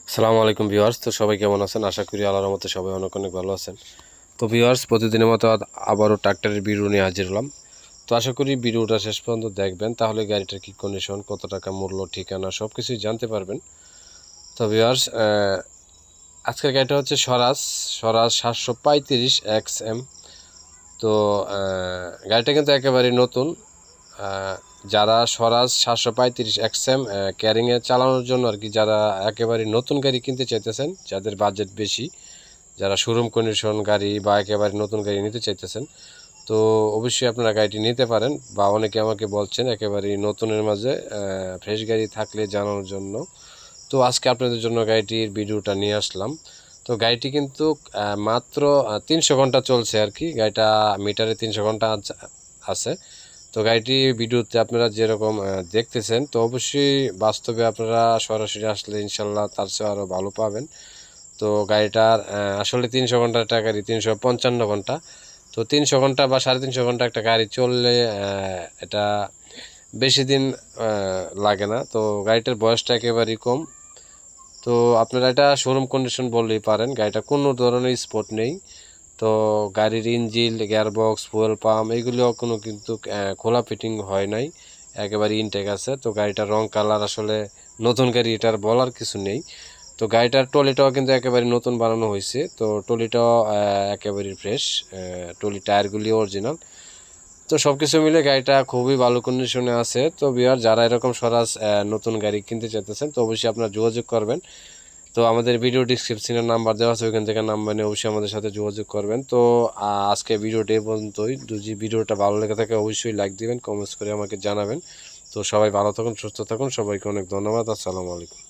আসসালামু আলাইকুম ভিউয়ার্স। তো সবাই কেমন আছেন? আশা করি আল্লাহর রহমতে সবাই অনেক অনেক ভালো আছেন। তো ভিউয়ার্স, প্রতিদিনের মতো আবারও ট্রাক্টরের ভিডিও নিয়ে হাজির হলাম। তো আশা করি ভিডিওটা শেষ পর্যন্ত দেখবেন, তাহলে গাড়িটার কি কন্ডিশন, কত টাকা মূল্য, ঠিকানা সব কিছুই জানতে পারবেন। তো ভিউয়ার্স, আজকের গাড়িটা হচ্ছে স্বরাজ 735 XM। তো গাড়িটা কিন্তু একেবারেই নতুন। যারা স্বরাজ 735 XM ক্যারিংয়ে চালানোর জন্য আর কি, যারা একেবারে নতুন গাড়ি কিনতে চাইতেছেন, যাদের বাজেট বেশি, যারা শোরুম কন্ডিশন গাড়ি বা একেবারে নতুন গাড়ি নিতে চাইতেছেন, তো অবশ্যই আপনারা গাড়িটি নিতে পারেন। বা অনেকে আমাকে বলছেন একেবারে নতুনের মাঝে ফ্রেশ গাড়ি থাকলে জানানোর জন্য। তো আজকে আপনাদের জন্য গাড়িটির ভিডিওটা নিয়ে আসলাম। তো গাড়িটি কিন্তু মাত্র 300 ঘন্টা চলছে আর কি। গাড়িটা মিটারে 300 ঘন্টা আছে। তো গাড়িটি ভিডিওতে আপনারা যেরকম দেখতেছেন, তো অবশ্যই বাস্তবে আপনারা সরাসরি আসলে ইনশাল্লাহ তার চেয়ে আরও ভালো পাবেন। তো গাড়িটার আসলে 300 ঘন্টার একটা গাড়ি 355 ঘন্টা। তো 300 ঘন্টা বা 350 ঘন্টা একটা গাড়ি চললে এটা বেশি দিন লাগে না। তো গাড়িটার বয়সটা একেবারেই কম। তো আপনারা এটা শোরুম কন্ডিশন বললেই পারেন। গাড়িটা কোনো ধরনের স্পট নেই। তো গাড়ির ইঞ্জিন, গিয়ারবক্স, ফুয়েল পাম্প এগুলিও কোনো কিন্তু খোলা ফিটিং হয় নাই, একেবারে ইনটেক আছে। তো গাড়িটার রং কালার আসলে নতুন গাড়ি, এটার বলার কিছু নেই। তো গাড়িটার টলিটাও কিন্তু একেবারে নতুন বানানো হয়েছে। তো টলিটাও একেবারে ফ্রেশ, টলি টায়ারগুলি অরিজিনাল। তো সব কিছু মিলে গাড়িটা খুবই ভালো কন্ডিশনে আছে। তো বিয়ার যারা এরকম স্বরাজ নতুন গাড়ি কিনতে চাইতেছেন, তো অবশ্যই আপনারা যোগাযোগ করবেন। তো আমাদের ভিডিও ডিসক্রিপশনের নাম্বার দেওয়া আছে, ওইখান থেকে নাম্বার নিয়ে অবশ্যই আমাদের সাথে যোগাযোগ করবেন। তো আজকে ভিডিওটি এই পর্যন্তই। যদি ভিডিওটা ভালো লেগে থাকে অবশ্যই লাইক দিবেন, কমেন্টস করে আমাকে জানাবেন। তো সবাই ভালো থাকুন, সুস্থ থাকুন, সবাইকে অনেক ধন্যবাদ। আসসালামু আলাইকুম।